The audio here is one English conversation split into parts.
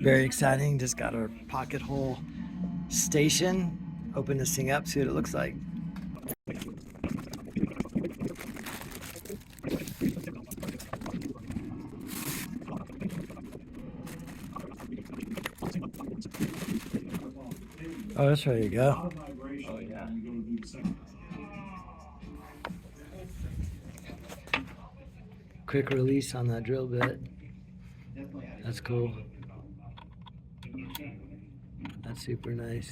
Very exciting. Just got our pocket hole station. Open this thing up, see what it looks like. Oh, that's ready to go. Oh, yeah. Quick release on that drill bit. That's cool. That's super nice.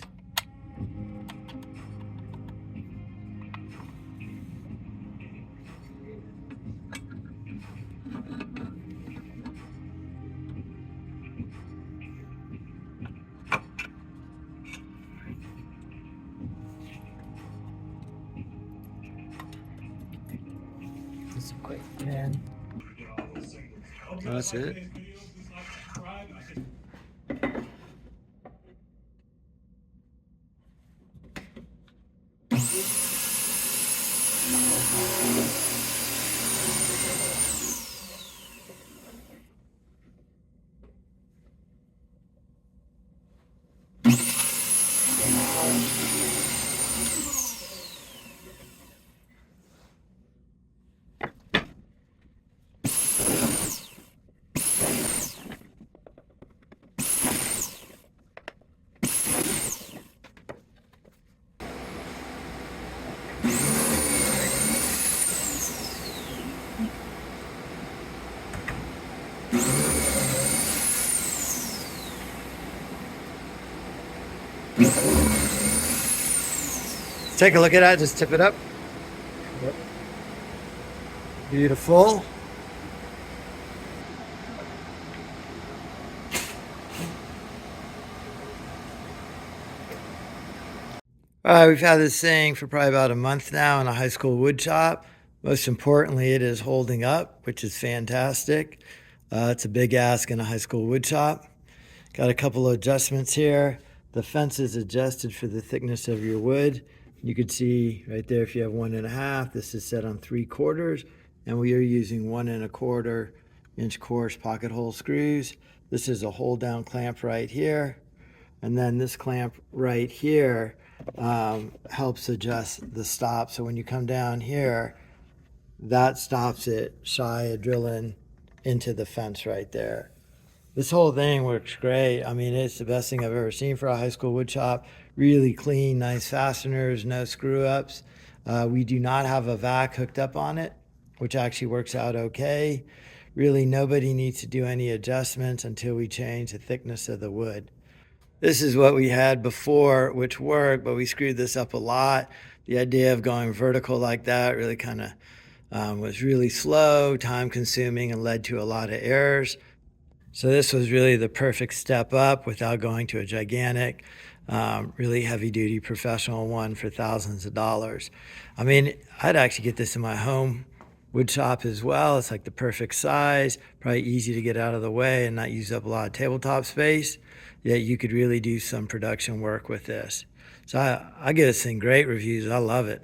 Just a quick pan. Oh, that's it. Take a look at that, just tip it up. Yep. Beautiful. All right, we've had this thing for probably about a month now in a high school wood shop. Most importantly, it is holding up, which is fantastic. It's a big ask in a high school wood shop. Got a couple of adjustments here. The fence is adjusted for the thickness of your wood. You can see right there if you have 1.5, this is set on 3/4, and we are using 1 1/4 inch coarse pocket hole screws. This is a hold down clamp right here, and then this clamp right here helps adjust the stop. So when you come down here, that stops it shy of drilling into the fence right there. This whole thing works great. I mean, it's the best thing I've ever seen for a high school wood shop. Really clean, nice fasteners, no screw ups. We do not have a vac hooked up on it, which actually works out okay. Really, nobody needs to do any adjustments until we change the thickness of the wood. This is what we had before, which worked, but we screwed this up a lot. The idea of going vertical like that really kind of was really slow, time consuming, and led to a lot of errors. So this was really the perfect step up without going to a gigantic, really heavy duty professional one for thousands of dollars. I mean, I'd actually get this in my home wood shop as well. It's like the perfect size, probably easy to get out of the way and not use up a lot of tabletop space. Yet you could really do some production work with this. So I give this thing great reviews. I love it.